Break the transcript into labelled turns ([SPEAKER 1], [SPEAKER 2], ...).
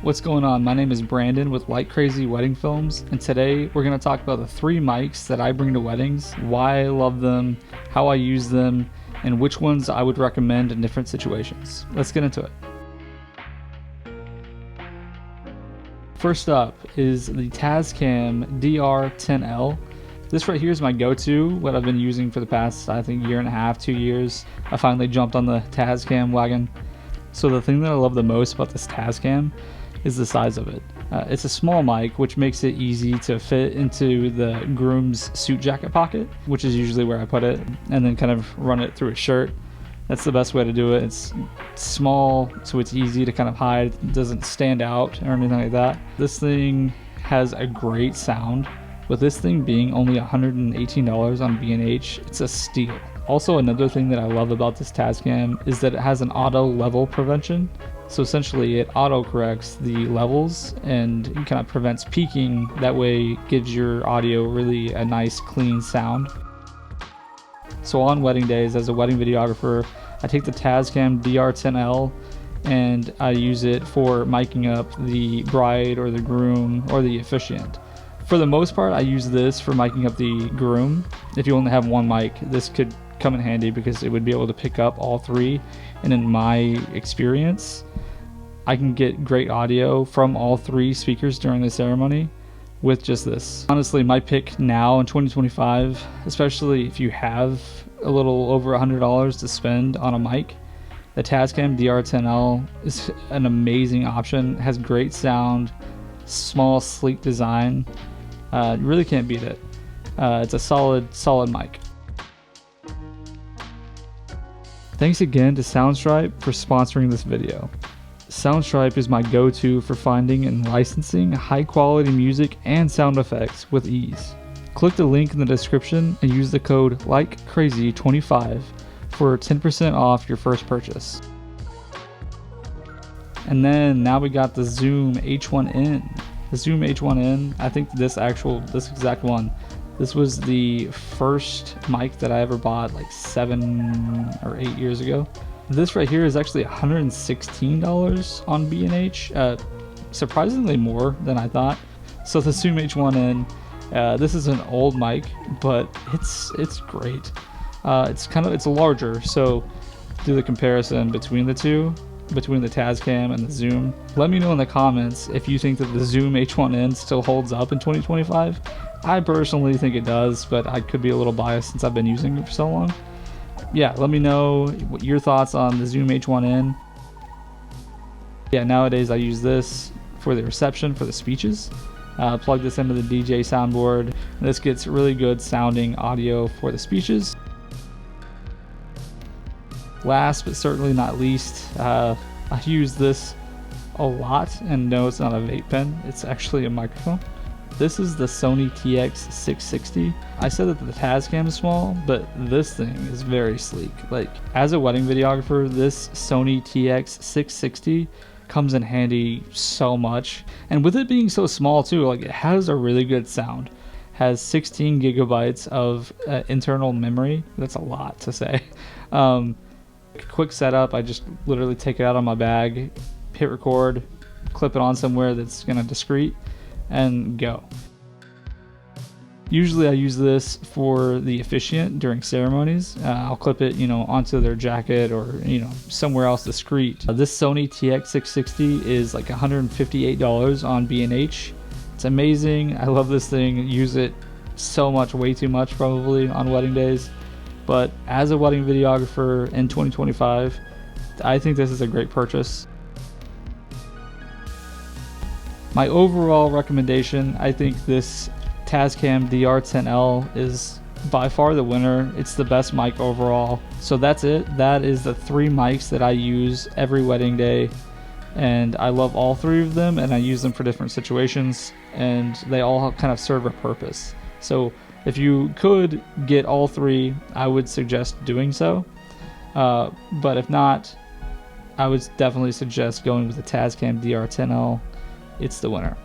[SPEAKER 1] What's going on? My name is Brandon with Like Crazy Wedding Films, and today we're going to talk about the 3 mics that I bring to weddings, why I love them, how I use them, and which ones I would recommend in different situations. Let's get into it. First up is the Tascam DR10L. This right here is my go-to, what I've been using for the past, I think, year and a half, 2 years. I finally jumped on the Tascam wagon. So the thing that I love the most about this Tascam is the size of it. It's a small mic, which makes it easy to fit into the groom's suit jacket pocket, which is usually where I put it, and then kind of run it through a shirt. That's the best way to do it. It's small, so it's easy to kind of hide. It doesn't stand out or anything like that. This thing has a great sound. With this thing being only $118 on B&H, it's a steal. Also, another thing that I love about this Tascam is that it has an auto level prevention. So essentially it auto corrects the levels and kind of prevents peaking. That way it gives your audio really a nice clean sound. So on wedding days, as a wedding videographer, I take the Tascam DR10L and I use it for miking up the bride or the groom or the officiant. For the most part, I use this for miking up the groom. If you only have one mic, this could come in handy because it would be able to pick up all 3. And in my experience, I can get great audio from all 3 speakers during the ceremony with just this. Honestly, my pick now in 2025, especially if you have a little over $100 to spend on a mic, the Tascam DR10L is an amazing option. It has great sound, small, sleek design. You really can't beat it. It's a solid mic. Thanks again to Soundstripe for sponsoring this video. Soundstripe is my go-to for finding and licensing high-quality music and sound effects with ease. Click the link in the description and use the code LikeCrazy25 for 10% off your first purchase. And then now we got the Zoom H1N. The Zoom H1N, I think this exact one, this was the first mic that I ever bought like 7 or 8 years ago. This right here is actually $116 on B&H, surprisingly more than I thought. So the Zoom H1N, this is an old mic, but it's great. It's larger, so do the comparison between the two, between the Tascam and the Zoom. Let me know in the comments if you think that the Zoom H1N still holds up in 2025. I personally think it does, but I could be a little biased since I've been using it for so long. Yeah, let me know what your thoughts on the Zoom H1N. Yeah, nowadays I use this for the reception, for the speeches. Plug this into the DJ soundboard, and this gets really good sounding audio for the speeches. Last but certainly not least, I use this a lot, and no, it's not a vape pen, it's actually a microphone. This is the Sony TX660. I said that the Tascam is small, but this thing is very sleek. Like, as a wedding videographer, this Sony TX660 comes in handy so much. And with it being so small too, like, it has a really good sound. Has 16 gigabytes of internal memory. That's a lot to say. Quick setup, I just literally take it out of my bag, hit record, clip it on somewhere that's gonna discreet, and go. Usually I use this for the officiant during ceremonies. I'll clip it, onto their jacket or, somewhere else discreet. This Sony TX660 is like $158 on B&H. It's amazing. I love this thing. Use it so much, way too much probably on wedding days. But as a wedding videographer in 2025, I think this is a great purchase. My overall recommendation, I think this Tascam DR10L is by far the winner. It's the best mic overall. So that's it. That is the 3 mics that I use every wedding day. And I love all 3 of them, and I use them for different situations, and they all kind of serve a purpose. So if you could get all 3, I would suggest doing so. But if not, I would definitely suggest going with the Tascam DR10L. It's the winner.